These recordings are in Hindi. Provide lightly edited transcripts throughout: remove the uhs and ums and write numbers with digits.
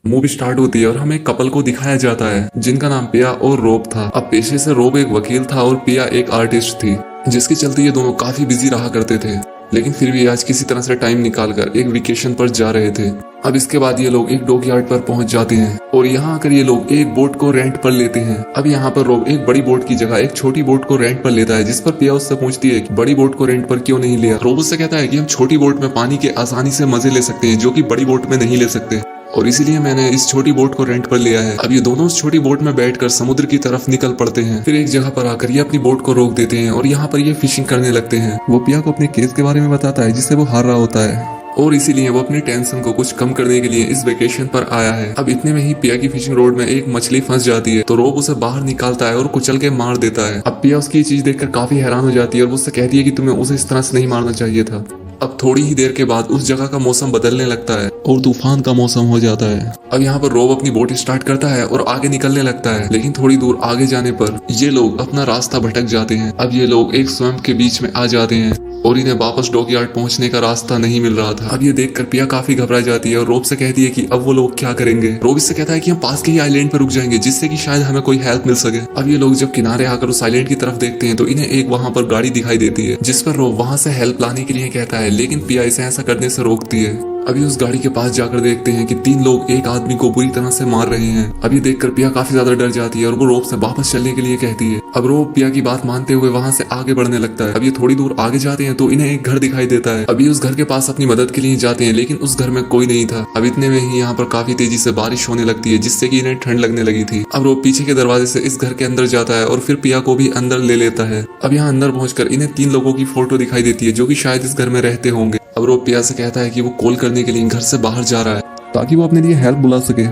मूवी स्टार्ट होती है और हमें एक कपल को दिखाया जाता है जिनका नाम पिया और रोब था। अब पेशे से रोब एक वकील था और पिया एक आर्टिस्ट थी, जिसके चलते ये दोनों काफी बिजी रहा करते थे। लेकिन फिर भी आज किसी तरह से टाइम निकालकर एक वेकेशन पर जा रहे थे। अब इसके बाद ये लोग एक डॉकयार्ड पर पहुंच जाते हैं और यहाँ आकर ये लोग एक बोट को रेंट पर लेते हैं। अब यहाँ पर रोब एक बड़ी बोट की जगह एक छोटी बोट को रेंट पर लेता है, जिस पर पिया उससे पूछती है कि बड़ी बोट को रेंट पर क्यों नहीं लिया। रोब उससे कहता है कि हम छोटी बोट में पानी के आसानी से मजे ले सकते हैं जो कि बड़ी बोट में नहीं ले सकते, और इसीलिए मैंने इस छोटी बोट को रेंट पर लिया है। अब ये दोनों उस छोटी बोट में बैठकर समुद्र की तरफ निकल पड़ते हैं। फिर एक जगह पर आकर ये अपनी बोट को रोक देते हैं और यहाँ पर ये फिशिंग करने लगते हैं। वो पिया को अपने केस के बारे में बताता है जिससे वो हार रहा होता है, और इसीलिए वो अपनी टेंशन को कुछ कम करने के लिए इस वेकेशन पर आया है। अब इतने में ही पिया की फिशिंग रोड में एक मछली फंस जाती है, तो रोब उसे बाहर निकालता है और कुचल के मार देता है। अब पिया उसकी चीज देखकर काफी हैरान हो जाती है और वो उससे कहती है कि तुम्हें उसे इस तरह से नहीं मारना चाहिए था। अब थोड़ी ही देर के बाद उस जगह का मौसम बदलने लगता है और तूफान का मौसम हो जाता है। अब यहाँ पर रोब अपनी बोट स्टार्ट करता है और आगे निकलने लगता है, लेकिन थोड़ी दूर आगे जाने पर ये लोग अपना रास्ता भटक जाते हैं। अब ये लोग एक स्वयं के बीच में आ जाते हैं और इन्हें वापस डॉकयार्ड पहुंचने का रास्ता नहीं मिल रहा था। अब ये देखकर पिया काफी घबरा जाती है और रोब से कहती है कि अब वो लोग क्या करेंगे। रोब इससे कहता है कि हम पास के ही आइलैंड पर रुक जाएंगे जिससे कि शायद हमें कोई हेल्प मिल सके। अब ये लोग जब किनारे आकर उस आइलैंड की तरफ देखते हैं तो इन्हें एक वहां पर गाड़ी दिखाई देती है, जिस पर रोब वहां से हेल्प लाने के लिए कहता है, लेकिन पिया इसे ऐसा करने से रोकती है। अभी उस गाड़ी के पास जाकर देखते हैं कि 3 लोग एक आदमी को बुरी तरह से मार रहे हैं। अब ये देखकर पिया काफी ज्यादा डर जाती है और वो रोब से वापस चलने के लिए कहती है। अब रोब पिया की बात मानते हुए वहां से आगे बढ़ने लगता है। अब ये थोड़ी दूर आगे जाते हैं तो इन्हें एक घर दिखाई देता है। अभी उस घर के पास अपनी मदद के लिए जाते हैं, लेकिन उस घर में कोई नहीं था। अब इतने में ही यहाँ पर काफी तेजी से बारिश होने लगती है, जिससे कि इन्हें ठंड लगने लगी थी। अब रोब पीछे के दरवाजे से इस घर के अंदर जाता है और फिर पिया को भी अंदर ले लेता है। अब यहाँ अंदर पहुंचकर इन्हें 3 लोगों की फोटो दिखाई देती है जो कि शायद इस घर में रहते होंगे। अब रोब पिया से कहता है कि वो कॉल करने के लिए घर से बाहर जा रहा है ताकि वो अपने लिए हेल्प बुला सके।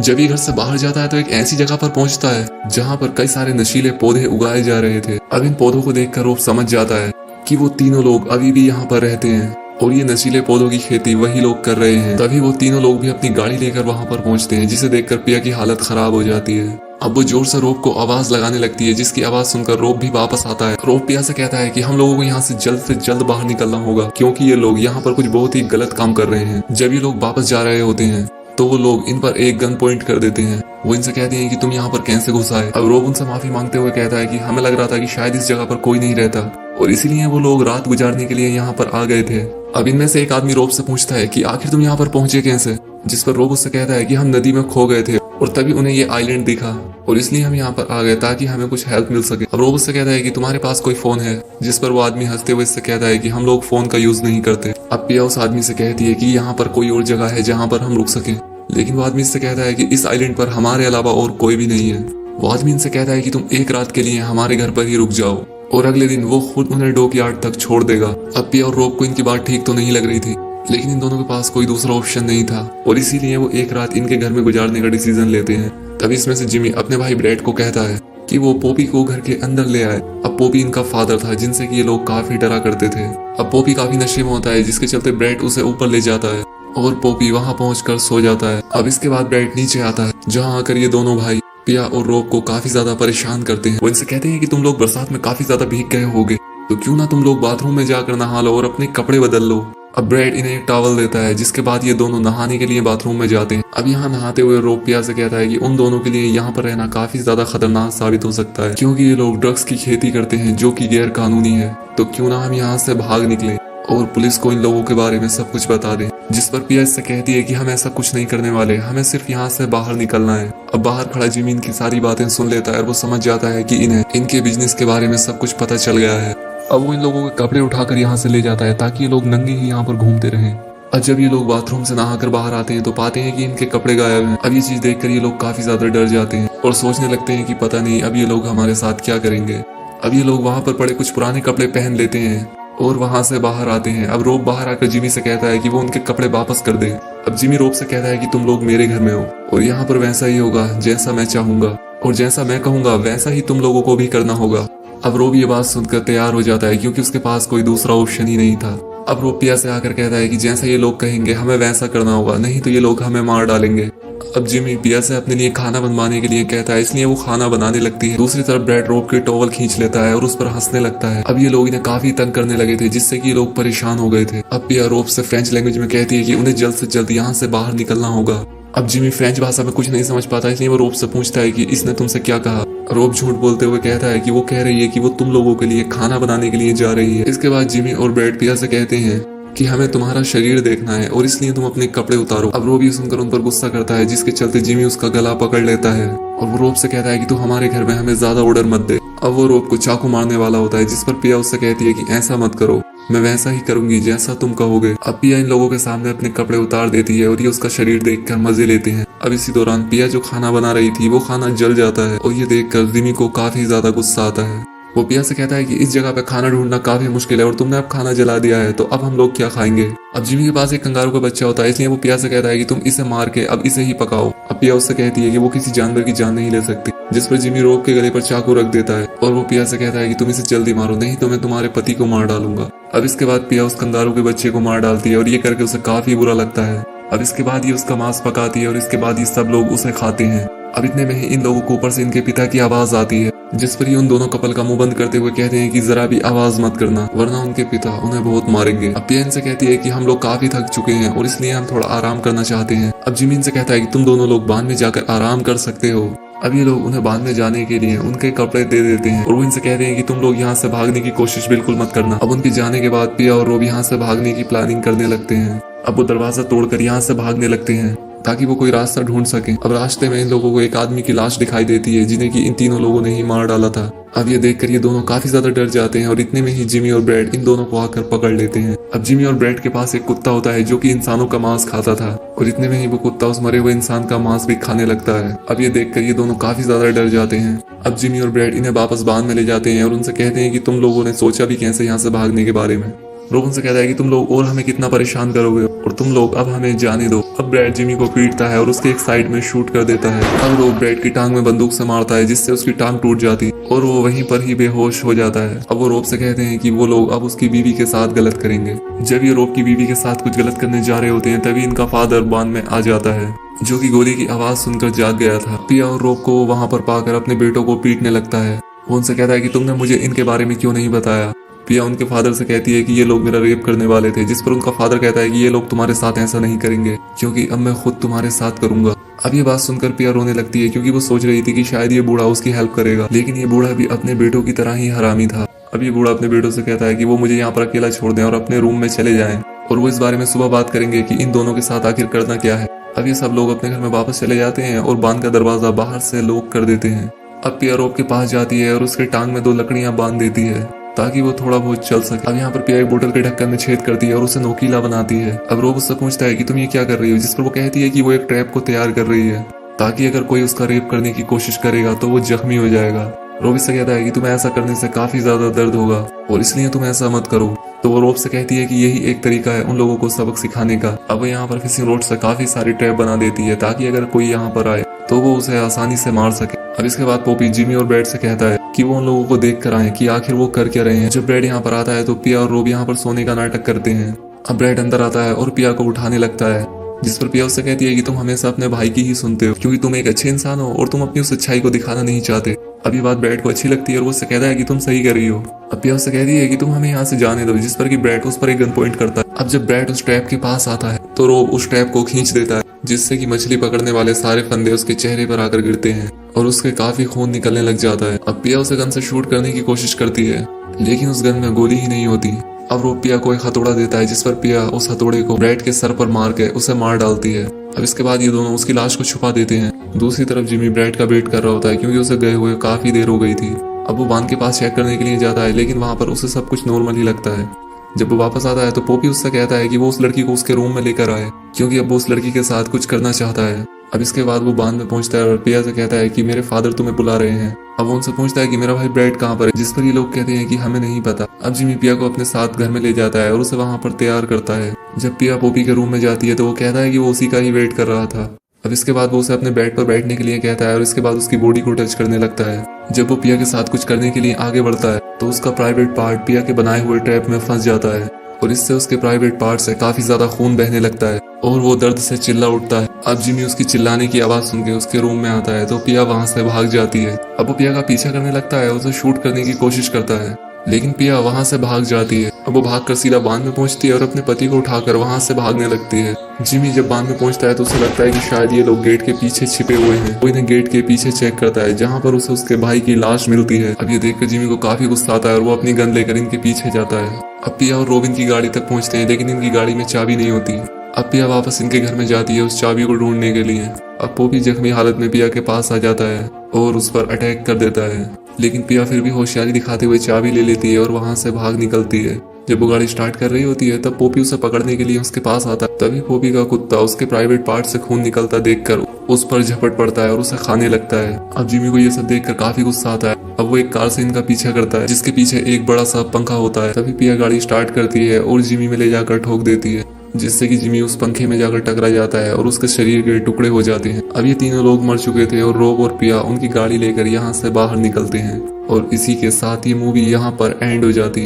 जब ये घर से बाहर जाता है तो एक ऐसी जगह पर पहुंचता है जहां पर कई सारे नशीले पौधे उगाए जा रहे थे। अब इन पौधों को देखकर रोब समझ जाता है कि वो तीनों लोग अभी भी यहाँ पर रहते हैं और ये नशीले पौधों की खेती वही लोग कर रहे हैं। तभी वो तीनों लोग भी अपनी गाड़ी लेकर वहां पर पहुंचते हैं, जिसे देखकर पिया की हालत खराब हो जाती है। अब वो जोर से रोब को आवाज लगाने लगती है, जिसकी आवाज सुनकर रोब भी वापस आता है। रोब पिया से कहता है कि हम लोगों को यहाँ से जल्द बाहर निकलना होगा, क्योंकि ये लोग यहाँ पर कुछ बहुत ही गलत काम कर रहे हैं। जब ये लोग वापस जा रहे होते हैं तो वो लोग इन पर एक गन पॉइंट कर देते हैं। वो इनसे कहते हैं कि तुम यहाँ पर कैसे घुस आए। अब रोब उनसे माफी मांगते हुए कहता है कि हमें लग रहा था कि शायद इस जगह पर कोई नहीं रहता और इसीलिए वो लोग रात गुजारने के लिए यहाँ पर आ गए थे। अब इनमें से एक आदमी रोब से पूछता है कि आखिर तुम यहाँ पर पहुंचे कैसे, जिस पर रोब उससे कहता है कि हम नदी में खो गए थे और तभी उन्हें ये आइलैंड दिखा और इसलिए हम यहाँ पर आ गए ताकि हमें कुछ हेल्प मिल सके। अब रोब उससे कहता है कि तुम्हारे पास कोई फोन है, जिस पर वो आदमी हंसते हुए इससे कहता है कि हम लोग फोन का यूज नहीं करते। अब पिया उस आदमी से कहती है कि यहाँ पर कोई और जगह है जहाँ पर हम रुक सके, लेकिन वो आदमी इससे कहता है कि इस आइलैंड पर हमारे अलावा और कोई भी नहीं है। वो आदमी इनसे कहता है कि तुम एक रात के लिए हमारे घर पर ही रुक जाओ, और अगले दिन वो खुद उन्हें डॉकयार्ड तक छोड़ देगा। अब पिया और रोब को इनकी बात ठीक तो नहीं लग रही थी, लेकिन इन दोनों के पास कोई दूसरा ऑप्शन नहीं था और इसीलिए वो एक रात इनके घर में गुजारने का डिसीजन लेते हैं। तभी इसमें से जिमी अपने भाई ब्रैड को कहता है कि वो पॉपी को घर के अंदर ले आए। अब पॉपी इनका फादर था जिनसे कि ये लोग काफी डरा करते थे। अब पॉपी काफी नशे में होता है, जिसके चलते ब्रैड उसे ऊपर ले जाता है और पॉपी वहां पहुंचकर सो जाता है। अब इसके बाद ब्रैड नीचे आता है, जहां आकर ये दोनों भाई पिया और रोब को काफी ज्यादा परेशान करते हैं। वो इनसे कहते हैं कि तुम लोग बरसात में काफी ज्यादा भीग गए होगे, तो क्यों ना तुम लोग बाथरूम में जाकर नहा लो और अपने कपड़े बदल लो। अब ब्रैड इन्हें एक टॉवल देता है, जिसके बाद ये दोनों नहाने के लिए बाथरूम में जाते हैं। अब यहाँ नहाते हुए रोब पिया से कहता है कि उन दोनों के लिए यहाँ पर रहना काफी ज्यादा खतरनाक साबित हो सकता है, क्योंकि ये लोग ड्रग्स की खेती करते हैं जो कि गैर कानूनी है। तो क्यों ना हम यहाँ से भाग निकले और पुलिस को इन लोगों के बारे में सब कुछ बता दें। जिस पर पिया इससे कहती है कि हम ऐसा कुछ नहीं करने वाले, हमें सिर्फ यहाँ से बाहर निकलना है। अब बाहर खड़ा जिमी इनकी सारी बातें सुन लेता है और वो समझ जाता है कि इन्हें इनके बिजनेस के बारे में सब कुछ पता चल गया है। अब वो इन लोगों के कपड़े उठाकर यहाँ से ले जाता है ताकि ये लोग नंगे ही यहाँ पर घूमते रहें। अब जब ये लोग बाथरूम से नहाकर बाहर आते हैं तो पाते हैं कि इनके कपड़े गायब हैं। अब ये चीज देखकर ये लोग काफी ज्यादा डर जाते हैं और सोचने लगते हैं कि पता नहीं अब ये लोग हमारे साथ क्या करेंगे। अब ये लोग वहां पर पड़े कुछ पुराने कपड़े पहन लेते हैं और वहां से बाहर आते हैं। अब रोब बाहर आकर जिमी से कहता है कि वो उनके कपड़े वापस कर दे। अब जिमी रोब से कहता है कि तुम लोग मेरे घर में हो और यहाँ पर वैसा ही होगा जैसा मैं चाहूंगा, और जैसा मैं कहूंगा वैसा ही तुम लोगों को भी करना होगा। अब रोब ये बात सुनकर तैयार हो जाता है, क्योंकि उसके पास कोई दूसरा ऑप्शन ही नहीं था। अब रोब पिया से आकर कहता है कि जैसा ये लोग कहेंगे हमें वैसा करना होगा, नहीं तो ये लोग हमें मार डालेंगे। अब जिमी पिया से अपने लिए खाना बनवाने के लिए कहता है, इसलिए वो खाना बनाने लगती है। दूसरी तरफ ब्रैड रोब के टॉवल खींच लेता है और उस पर हंसने लगता है। अब ये लोग इन्हें काफी तंग करने लगे थे, जिससे कि ये लोग परेशान हो गए थे। अब पिया रोब से फ्रेंच लैंग्वेज में कहती है कि उन्हें जल्द से जल्द यहाँ से बाहर निकलना होगा। अब जिमी फ्रेंच भाषा में कुछ नहीं समझ पाता, इसलिए वो रोब से पूछता है कि इसने तुमसे क्या कहा। रोब झूठ बोलते हुए कहता है कि वो कह रही है कि वो तुम लोगों के लिए खाना बनाने के लिए जा रही है। इसके बाद जिमी और ब्रैड पिया से कहते हैं कि हमें तुम्हारा शरीर देखना है और इसलिए तुम अपने कपड़े उतारो। अब रोब ये सुनकर उन पर गुस्सा करता है, जिसके चलते जिमी उसका गला पकड़ लेता है और वो रोब से कहता है कि तू हमारे घर में हमें ज्यादा ऑर्डर मत दे। अब वो रोब को चाकू मारने वाला होता है, जिस पर पिया उससे कहती है कि ऐसा मत करो, मैं वैसा ही करूंगी जैसा तुम कहोगे। अब पिया इन लोगों के सामने अपने कपड़े उतार देती है और ये उसका शरीर देखकर मजे लेते हैं। अब इसी दौरान पिया जो खाना बना रही थी वो खाना जल जाता है और ये देखकर जिमी को काफी ज्यादा गुस्सा आता है। वो पिया से कहता है कि इस जगह पे खाना ढूंढना काफी मुश्किल है और तुमने अब खाना जला दिया है, तो अब हम लोग क्या खाएंगे। अब जिमी के पास एक कंगारू का बच्चा होता है, इसलिए वो पिया से कहता है कि तुम इसे मार के अब इसे ही पकाओ। अब पिया उससे कहती है कि वो किसी जानवर की जान नहीं ले सकती, जिस पर जिमी रोब के गले पर चाकू रख देता है और वो पिया से कहता है कि तुम इसे जल्दी मारो, नहीं तो मैं तुम्हारे पति को मार डालूंगा। अब इसके बाद पिया उस कंगारू के बच्चे को मार डालती है और ये करके उसे काफी बुरा लगता है। अब इसके बाद ये उसका मांस पकाती है और इसके बाद ये सब लोग उसे खाते हैं। अब इतने में ही इन लोगों को ऊपर से इनके पिता की आवाज आती है, जिस पर ये उन दोनों कपल का मुंह बंद करते हुए कहते हैं कि जरा भी आवाज मत करना, वरना उनके पिता उन्हें बहुत मारेंगे। अब पिया इनसे कहती है कि हम लोग काफी थक चुके हैं और इसलिए हम थोड़ा आराम करना चाहते हैं। अब जिमी इनसे कहता है कि तुम दोनों लोग बांध में जाकर आराम कर सकते हो। अब ये लोग उन्हें बांध में जाने के लिए उनके कपड़े दे देते हैं और वो इनसे कहते हैं कि तुम लोग यहाँ से भागने की कोशिश बिल्कुल मत करना। अब उनके जाने के बाद पिया और रोब यहाँ से भागने की प्लानिंग करने लगते हैं। अब वो दरवाजा तोड़कर यहाँ से भागने लगते हैं ताकि वो कोई रास्ता ढूंढ सके। अब रास्ते में इन लोगों को एक आदमी की लाश दिखाई देती है, जिन्हें कि इन तीनों लोगों ने ही मार डाला था। अब ये देखकर ये दोनों काफी ज्यादा डर जाते हैं और इतने में ही जिमी और ब्रैड इन दोनों को आकर पकड़ लेते हैं। अब जिमी और ब्रैड के पास एक कुत्ता होता है जो कि इंसानों का मांस खाता था और इतने में ही वो कुत्ता उस मरे हुए इंसान का मांस भी खाने लगता है। अब ये देखकर ये दोनों काफी ज्यादा डर जाते हैं। अब जिमी और ब्रैड इन्हें वापस बांध में ले जाते हैं और उनसे कहते हैं कि तुम लोगों ने सोचा भी कैसे यहाँ से भागने के बारे में। रोब उनसे कहता है कि तुम लोग और हमें कितना परेशान करोगे और तुम लोग अब हमें जाने दो। अब ब्रैड जिमी को पीटता है और उसके एक साइड में शूट कर देता है। अब रोब ब्रैड की टांग में बंदूक से मारता है, जिससे उसकी टांग टूट जाती और वो वहीं पर ही बेहोश हो जाता है। अब वो रोब से कहते हैं कि वो लोग अब उसकी बीवी के साथ गलत करेंगे। जब ये रोब की बीवी के साथ कुछ गलत करने जा रहे होते हैं, तभी इनका फादर बांध में आ जाता है, जो कि गोली की आवाज सुनकर जाग गया था। पिया और रोब को वहां पर पाकर अपने बेटों को पीटने लगता है। वो उनसे कहता है कि तुमने मुझे इनके बारे में क्यों नहीं बताया। पिया उनके फादर से कहती है कि ये लोग मेरा रेप करने वाले थे, जिस पर उनका फादर कहता है कि ये लोग तुम्हारे साथ ऐसा नहीं करेंगे, क्योंकि अब मैं खुद तुम्हारे साथ करूंगा। अब ये बात सुनकर पिया रोने लगती है, क्योंकि वो सोच रही थी कि शायद ये बूढ़ा उसकी हेल्प करेगा, लेकिन ये बूढ़ा भी अपने बेटों की तरह ही हरामी था। अब ये बूढ़ा अपने बेटों से कहता है कि वो मुझे यहाँ पर अकेला छोड़ दें और अपने रूम में चले जाएं और वो इस बारे में सुबह बात करेंगे कि इन दोनों के साथ आखिर करना क्या है। अब ये सब लोग अपने घर में वापस चले जाते हैं और बांध का दरवाजा बाहर से लॉक कर देते हैं। अब पिया रोब के पास जाती है और उसके टांग में 2 लकड़ियां बांध देती है ताकि वो थोड़ा बहुत चल सके। अब यहाँ पर पिया एक बोतल के ढक्कन में छेद करती है और उसे नोकीला बनाती है। अब रोब उससे पूछता है कि तुम ये क्या कर रही हो, जिस पर वो कहती है कि वो एक ट्रैप को तैयार कर रही है ताकि अगर कोई उसका रेप करने की कोशिश करेगा तो वो जख्मी हो जाएगा। रोब इससे कहता है कि तुम्हें ऐसा करने से काफी ज्यादा दर्द होगा और इसलिए तुम ऐसा मत करो। तो वो रोब से कहती है कि यही एक तरीका है उन लोगों को सबक सिखाने का। अब यहाँ पर फिशिंग रोड से काफी सारी ट्रैप बना देती है ताकि अगर कोई यहाँ पर आए तो वो उसे आसानी से मार सके। अब इसके बाद पोपी जिमी और ब्रैड से कहता है कि वो उन लोगों को देख कर आए कि आखिर वो कर क्या रहे हैं। जब ब्रैड यहाँ पर आता है तो पिया और रोब यहाँ पर सोने का नाटक करते हैं। अब ब्रैड अंदर आता है और पिया को उठाने लगता है, जिस पर पिया उससे कहती है कि तुम हमेशा अपने भाई की ही सुनते हो, क्योंकि तुम एक अच्छे इंसान हो और तुम अपनी उस अच्छाई को दिखाना नहीं चाहते। अब ये बात ब्रैड को अच्छी लगती है और वो उससे कहता है कि तुम सही कर रही हो। अब पिया उससे कहती है कि तुम हमें यहाँ से जाने दो, जिस पर कि ब्रैड उस पर एक गन पॉइंट करता है। अब जब ब्रैड उस ट्रैप के पास आता है तो रोब उस ट्रैप को खींच देता है, जिससे कि मछली पकड़ने वाले सारे फंदे उसके चेहरे पर आकर गिरते हैं और उसके काफी खून निकलने लग जाता है। अब पिया उसे गन से शूट करने की कोशिश करती है, लेकिन उस गन में गोली ही नहीं होती। अब रोब पिया को एक हथौड़ा देता है, जिस पर पिया उस हथौड़े को ब्रैड के सर पर मार के उसे मार डालती है। अब इसके बाद ये दोनों उसकी लाश को छुपा देते हैं। दूसरी तरफ जिमी ब्रैड का वेट कर रहा होता है, क्योंकि उसे गए हुए काफी देर हो गई थी। अब वो बांध के पास चेक करने के लिए जाता है, लेकिन वहां पर उसे सब कुछ नॉर्मल ही लगता है। जब वो वापस आता है तो पोपी उससे कहता है कि वो उस लड़की को उसके रूम में लेकर आए, क्योंकि अब वो उस लड़की के साथ कुछ करना चाहता है। अब इसके बाद वो बांध में पहुंचता है और पिया से कहता है कि मेरे फादर तुम्हें बुला रहे हैं। अब वो उनसे पूछता है कि मेरा भाई ब्रैड कहाँ पर है, जिस पर ये लोग कहते हैं कि हमें नहीं पता। अब जिमी पिया को अपने साथ घर में ले जाता है और उसे वहां पर तैयार करता है। जब पिया पोपी के रूम में जाती है तो वो कहता है कि वो उसी का ही वेट कर रहा था। अब इसके बाद वो उसे अपने बेड पर बैठने के लिए कहता है और इसके बाद उसकी बॉडी को टच करने लगता है। जब वो पिया के साथ कुछ करने के लिए आगे बढ़ता है तो उसका प्राइवेट पार्ट पिया के बनाए हुए ट्रैप में फंस जाता है और इससे उसके प्राइवेट पार्ट से काफी ज्यादा खून बहने लगता है और वो दर्द से चिल्ला उठता है। अब जिमी उसकी चिल्लाने की आवाज सुन के उसके रूम में आता है तो पिया वहां से भाग जाती है। अब वो पिया का पीछा करने लगता है, उसे शूट करने की कोशिश करता है, लेकिन पिया वहां से भाग जाती है। अब वो भागकर सीधा बांध में पहुंचती है और अपने पति को उठाकर वहां से भागने लगती है। जिमी जब बांध में पहुंचता है तो उसे लगता है कि शायद ये लोग गेट के पीछे छिपे हुए हैं। वो इन्हें गेट के पीछे चेक करता है जहां पर उसे उसके भाई की लाश मिलती है। अब ये देखकर जिमी को काफी गुस्सा आता है और वो अपनी गन लेकर इनके पीछे जाता है। अब पिया और रोबिन की गाड़ी तक पहुंचते हैं, लेकिन इनकी गाड़ी में चाबी नहीं होती। अब पिया वापस इनके घर में जाती है उस चाबी को ढूंढने के लिए। अब पोपी जख्मी हालत में पिया के पास आ जाता है और उस पर अटैक कर देता है, लेकिन पिया फिर भी होशियारी दिखाते हुए चाबी ले लेती है और वहां से भाग निकलती है। जब वो गाड़ी स्टार्ट कर रही होती है तब पोपी उसे पकड़ने के लिए उसके पास आता है। तभी पोपी का कुत्ता उसके प्राइवेट पार्ट से खून निकलता देखकर उस पर झपट पड़ता है और उसे खाने लगता है। अब जिमी को ये सब देखकर काफी गुस्सा आता है। अब वो एक कार से इनका पीछा करता है जिसके पीछे एक बड़ा सा पंखा होता है। तभी पिया गाड़ी स्टार्ट करती है और जिमी में ले जाकर ठोक देती है, जिससे कि जिमी उस पंखे में जाकर टकरा जाता है और उसके शरीर के टुकड़े हो जाते हैं। अब ये तीनों लोग मर चुके थे और रोब और पिया उनकी गाड़ी लेकर यहाँ से बाहर निकलते हैं और इसी के साथ ये मूवी यहाँ पर एंड हो जाती है।